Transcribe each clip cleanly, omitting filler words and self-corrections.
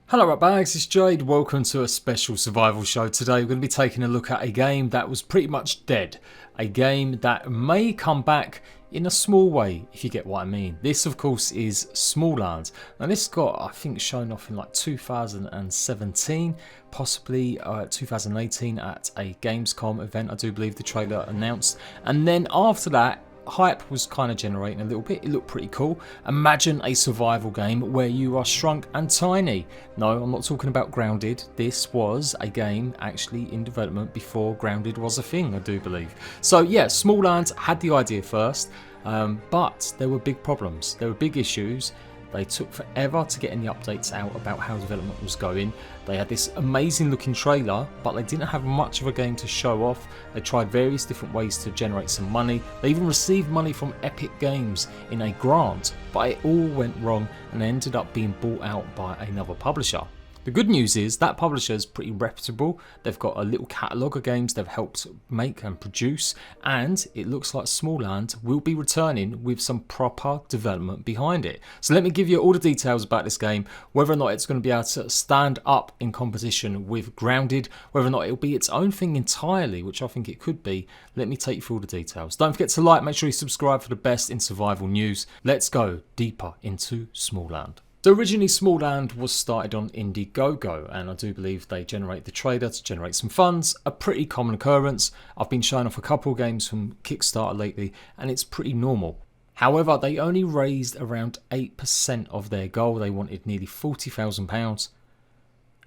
Hello Ratbags, it's Jade. Welcome to a special survival show. Today we're going to be taking a look at a game that was pretty much dead. A game that may come back in a small way, if you get what I mean. This of course is Smallands. Now this got, I think, shown off in like 2017, possibly 2018 at a Gamescom event, I do believe the trailer announced. And then after that, hype was kind of generating a little bit. It looked pretty cool. Imagine a survival game where you are shrunk and tiny. No, I'm not talking about Grounded. This was a game actually in development before Grounded was a thing, I do believe. So yeah, Smallands had the idea first, but there were big problems. There were big issues. They took forever to get any updates out about how development was going. They had this amazing looking trailer, but they didn't have much of a game to show off. They tried various different ways to generate some money. They even received money from Epic Games in a grant, but it all went wrong and they ended up being bought out by another publisher. The good news is that publisher is pretty reputable. They've got a little catalogue of games they've helped make and produce, and it looks like Smallands will be returning with some proper development behind it. So let me give you all the details about this game, whether or not it's going to be able to stand up in competition with Grounded, whether or not it'll be its own thing entirely, which I think it could be. Let me take you through all the details. Don't forget to like, make sure you subscribe for the best in survival news. Let's go deeper into Smallands. So originally Smallands was started on Indiegogo, and I do believe they generate the trader to generate some funds, a pretty common occurrence. I've been showing off a couple of games from Kickstarter lately and it's pretty normal. However, they only raised around 8% of their goal. They wanted nearly £40,000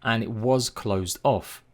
and it was closed off.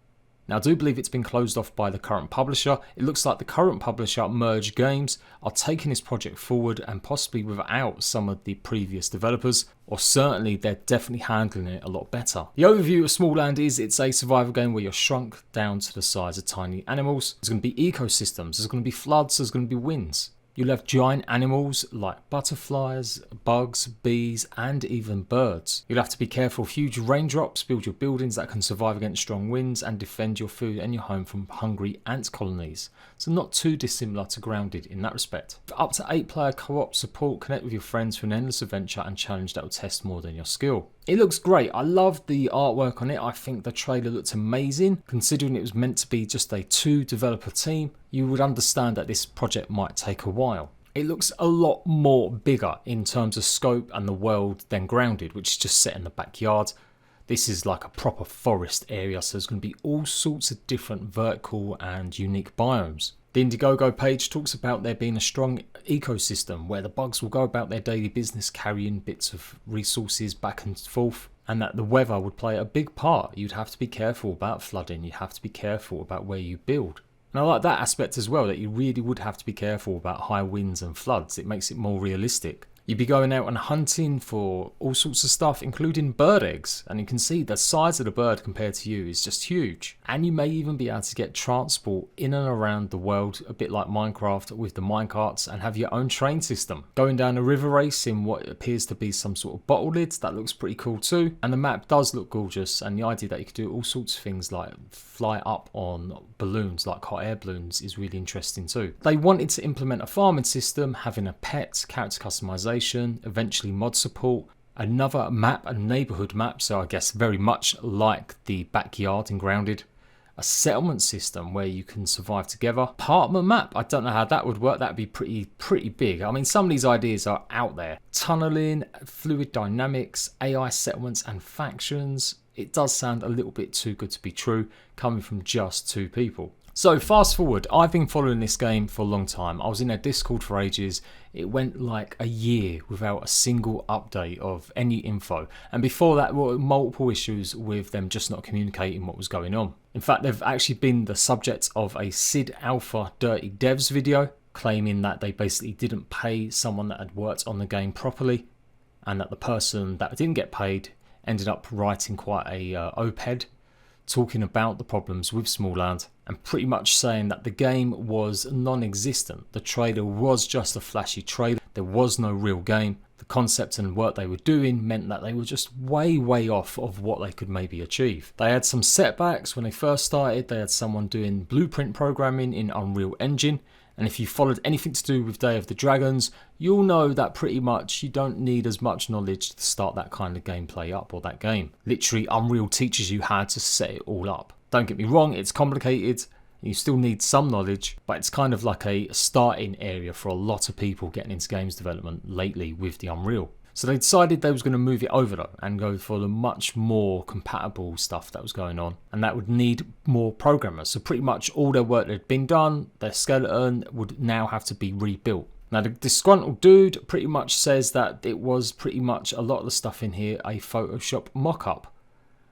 Now I do believe it's been closed off by the current publisher. It looks like the current publisher, Merge Games, are taking this project forward and possibly without some of the previous developers, or certainly they're definitely handling it a lot better. The overview of Smallands is it's a survival game where you're shrunk down to the size of tiny animals. There's going to be ecosystems, there's going to be floods, there's going to be winds. You'll have giant animals like butterflies, bugs, bees, and even birds. You'll have to be careful of huge raindrops, build your buildings that can survive against strong winds, and defend your food and your home from hungry ant colonies. So not too dissimilar to Grounded in that respect. For up to 8-player co-op support, connect with your friends for an endless adventure and challenge that will test more than your skill. It looks great. I love the artwork on it. I think the trailer looked amazing. Considering it was meant to be just a 2-developer team, you would understand that this project might take a while. It looks a lot more bigger in terms of scope and the world than Grounded, which is just set in the backyard. This is like a proper forest area, so there's going to be all sorts of different vertical and unique biomes. The Indiegogo page talks about there being a strong ecosystem where the bugs will go about their daily business carrying bits of resources back and forth, and that the weather would play a big part. You'd have to be careful about flooding, you'd have to be careful about where you build. And I like that aspect as well, that you really would have to be careful about high winds and floods. It makes it more realistic. You'd be going out and hunting for all sorts of stuff, including bird eggs. And you can see the size of the bird compared to you is just huge. And you may even be able to get transport in and around the world, a bit like Minecraft with the minecarts, and have your own train system. Going down a river race in what appears to be some sort of bottle lids, that looks pretty cool too. And the map does look gorgeous, and the idea that you could do all sorts of things like fly up on balloons, like hot air balloons, is really interesting too. They wanted to implement a farming system, having a pet, character customization, eventually mod support, another map, a neighborhood map, so I guess very much like the backyard in Grounded, a settlement system where you can survive together, apartment map. I don't know how that would work. That'd be pretty big. I mean, some of these ideas are out there. Tunneling, fluid dynamics, AI settlements and factions. It does sound a little bit too good to be true coming from just 2 people. So fast forward, I've been following this game for a long time. I was in their Discord for ages. It went like a year without a single update of any info. And before that, were multiple issues with them just not communicating what was going on. In fact, they've actually been the subject of a Sid Alpha Dirty Devs video, claiming that they basically didn't pay someone that had worked on the game properly, and that the person that didn't get paid ended up writing quite a op-ed talking about the problems with Smallands and pretty much saying that the game was non-existent. The trailer was just a flashy trailer. There was no real game. The concept and work they were doing meant that they were just way off of what they could maybe achieve. They had some setbacks when they first started. They had someone doing blueprint programming in Unreal Engine, And if you followed anything to do with Day of the Dragons, you'll know that pretty much you don't need as much knowledge to start that kind of gameplay up or that game. Literally, Unreal teaches you how to set it all up. Don't get me wrong, it's complicated. You still need some knowledge, but it's kind of like a starting area for a lot of people getting into games development lately with the Unreal. So they decided they was going to move it over though and go for the much more compatible stuff that was going on, and that would need more programmers. So pretty much all their work that had been done, their skeleton, would now have to be rebuilt. Now the disgruntled dude pretty much says that it was pretty much a lot of the stuff in here a Photoshop mock-up,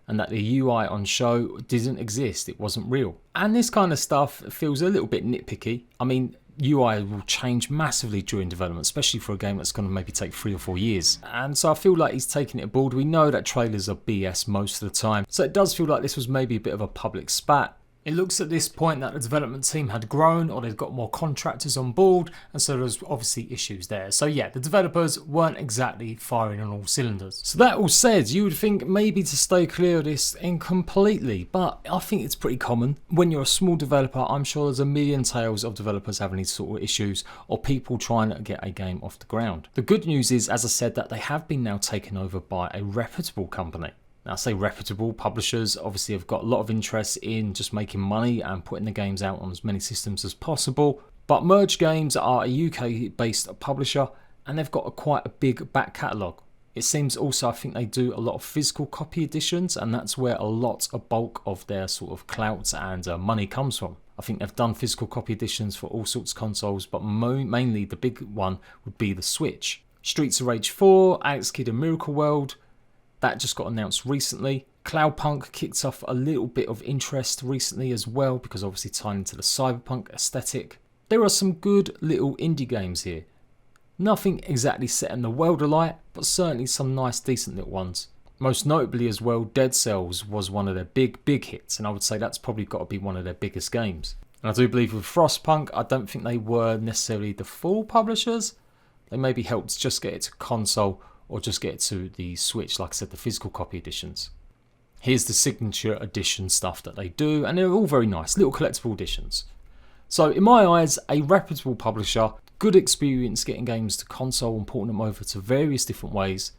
and that the UI on show didn't exist, it wasn't real. And this kind of stuff feels a little bit nitpicky. I mean, UI will change massively during development, especially for a game that's going to maybe take 3 or 4 years. And so I feel like he's taking it aboard. We know that trailers are BS most of the time, so it does feel like this was maybe a bit of a public spat. It looks at this point that the development team had grown, or they'd got more contractors on board, and so there's obviously issues there. So yeah, the developers weren't exactly firing on all cylinders. So that all said, you would think maybe to stay clear of this completely, but I think it's pretty common. When you're a small developer, I'm sure there's a million tales of developers having these sort of issues, or people trying to get a game off the ground. The good news is, as I said, that they have been now taken over by a reputable company. Now, I say reputable, publishers obviously have got a lot of interest in just making money and putting the games out on as many systems as possible. But Merge Games are a UK-based publisher, and they've got quite a big back catalogue. It seems also, I think they do a lot of physical copy editions, and that's where a bulk of their sort of clout and money comes from. I think they've done physical copy editions for all sorts of consoles, but mainly the big one would be the Switch. Streets of Rage 4, Alex Kidd and Miracle World, that just got announced recently. Cloudpunk kicked off a little bit of interest recently as well, because obviously tying into the cyberpunk aesthetic. There are some good little indie games here. Nothing exactly set in the world alight, but certainly some nice decent little ones. Most notably as well, Dead Cells was one of their big hits, and I would say that's probably got to be one of their biggest games. And I do believe with Frostpunk, I don't think they were necessarily the full publishers. They maybe helped just get it to console, or just get it to the Switch, like I said, the physical copy editions. Here's the signature edition stuff that they do, and they're all very nice, little collectible editions. So in my eyes, a reputable publisher, good experience getting games to console and porting them over to various different ways.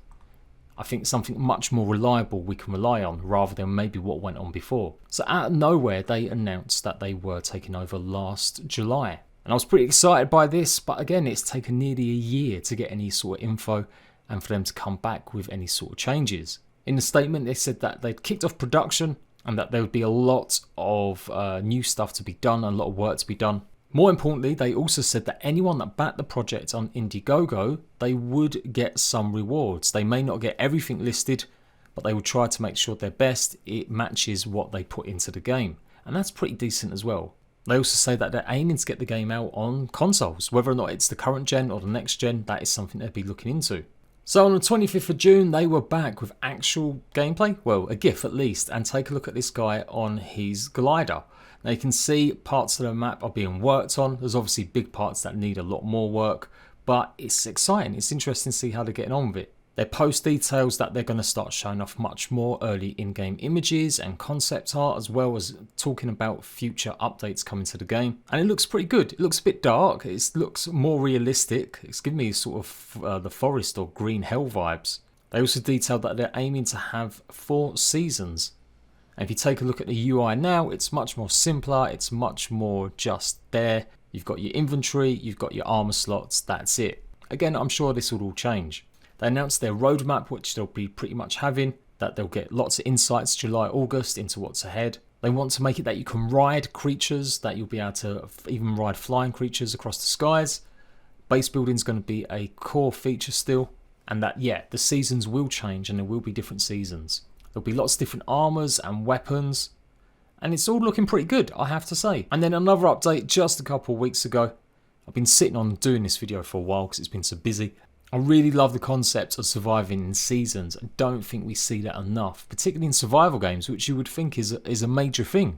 I think something much more reliable we can rely on, rather than maybe what went on before. So out of nowhere, they announced that they were taking over last July. And I was pretty excited by this, but again, it's taken nearly a year to get any sort of info, and for them to come back with any sort of changes. In the statement, they said that they'd kicked off production and that there would be a lot of new stuff to be done, and a lot of work to be done. More importantly, they also said that anyone that backed the project on Indiegogo, they would get some rewards. They may not get everything listed, but they will try to make sure their best it matches what they put into the game. And that's pretty decent as well. They also say that they're aiming to get the game out on consoles. Whether or not it's the current gen or the next gen, that is something they'd be looking into. So on the 25th of June, they were back with actual gameplay, well, a GIF at least, and take a look at this guy on his glider. Now you can see parts of the map are being worked on. There's obviously big parts that need a lot more work, but it's exciting. It's interesting to see how they're getting on with it. They post details that they're going to start showing off much more early in-game images and concept art, as well as talking about future updates coming to the game. And it looks pretty good. It looks a bit dark. It looks more realistic. It's giving me sort of the forest or green hell vibes. They also detailed that they're aiming to have 4 seasons. And if you take a look at the UI now, it's much more simpler. It's much more just there. You've got your inventory, you've got your armor slots, that's it. Again, I'm sure this will all change. They announced their roadmap, which they'll be pretty much having, that they'll get lots of insights July, August into what's ahead. They want to make it that you can ride creatures, that you'll be able to even ride flying creatures across the skies. Base building is going to be a core feature still, and that, yeah, the seasons will change and there will be different seasons. There'll be lots of different armors and weapons, and it's all looking pretty good, I have to say. And then another update just a couple of weeks ago. I've been sitting on doing this video for a while because it's been so busy. I really love the concept of surviving in seasons. I don't think we see that enough, particularly in survival games, which you would think is a major thing.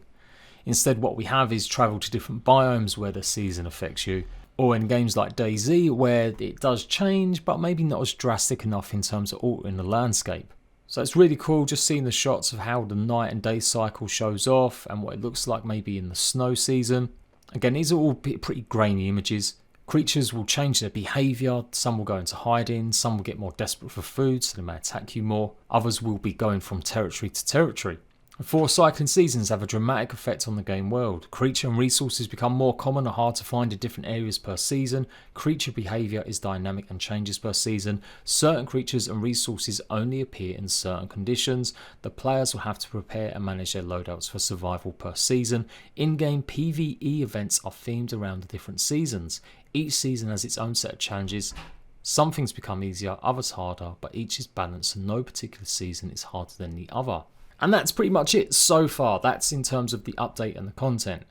Instead, what we have is travel to different biomes where the season affects you, or in games like DayZ where it does change, but maybe not as drastic enough in terms of altering the landscape. So it's really cool just seeing the shots of how the night and day cycle shows off and what it looks like maybe in the snow season. Again, these are all pretty grainy images. Creatures will change their behaviour, some will go into hiding, some will get more desperate for food so they may attack you more, others will be going from territory to territory. 4 cycling seasons have a dramatic effect on the game world. Creature and resources become more common or hard to find in different areas per season. Creature behaviour is dynamic and changes per season. Certain creatures and resources only appear in certain conditions. The players will have to prepare and manage their loadouts for survival per season. In-game PvE events are themed around the different seasons. Each season has its own set of challenges. Some things become easier, others harder, but each is balanced and no particular season is harder than the other. And that's pretty much it so far. That's in terms of the update and the content.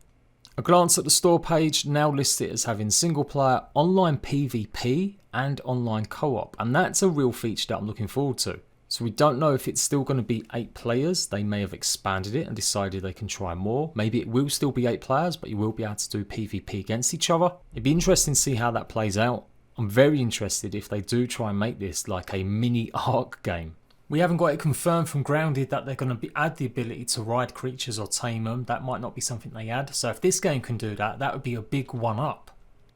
A glance at the store page now lists it as having single player, online PvP and online co-op. And that's a real feature that I'm looking forward to. So we don't know if it's still going to be 8 players. They may have expanded it and decided they can try more. Maybe it will still be 8 players, but you will be able to do PvP against each other. It'd be interesting to see how that plays out. I'm very interested if they do try and make this like a mini ARK game. We haven't got it confirmed from Grounded that they're going to add the ability to ride creatures or tame them. That might not be something they add. So if this game can do that, that would be a big one up.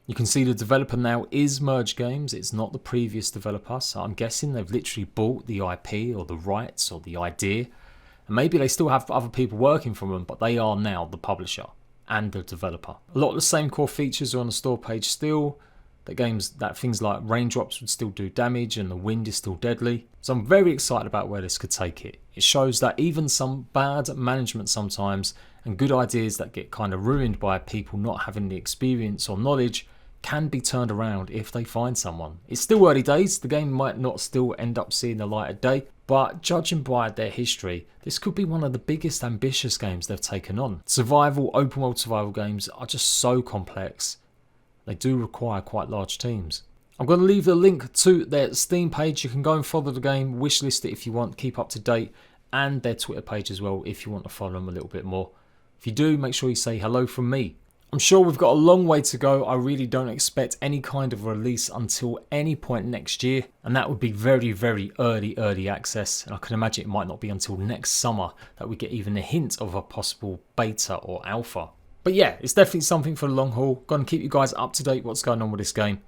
You can see the developer now is Merge Games. It's not the previous developer. So I'm guessing they've literally bought the IP or the rights or the idea. And maybe they still have other people working for them, but they are now the publisher and the developer. A lot of the same core features are on the store page still. That things like raindrops would still do damage and the wind is still deadly. So I'm very excited about where this could take it. It shows that even some bad management sometimes and good ideas that get kind of ruined by people not having the experience or knowledge can be turned around if they find someone. It's still early days, the game might not still end up seeing the light of day, but judging by their history, this could be one of the biggest ambitious games they've taken on. Survival, open world survival games are just so complex. They do require quite large teams. I'm going to leave the link to their Steam page. You can go and follow the game, wishlist it if you want, keep up to date, and their Twitter page as well if you want to follow them a little bit more. If you do, make sure you say hello from me. I'm sure we've got a long way to go. I really don't expect any kind of release until any point next year, and that would be very, very early access, and I can imagine it might not be until next summer that we get even a hint of a possible beta or alpha. But yeah, it's definitely something for the long haul. Going to keep you guys up to date what's going on with this game.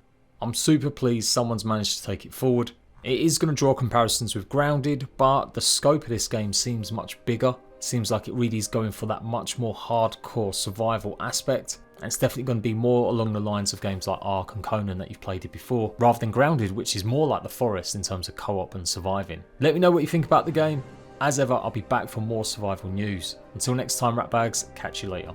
I'm super pleased someone's managed to take it forward. It is going to draw comparisons with Grounded, but the scope of this game seems much bigger. Seems like it really is going for that much more hardcore survival aspect. And it's definitely going to be more along the lines of games like Ark and Conan that you've played it before, rather than Grounded, which is more like The Forest in terms of co-op and surviving. Let me know what you think about the game. As ever, I'll be back for more survival news. Until next time, Ratbags, catch you later.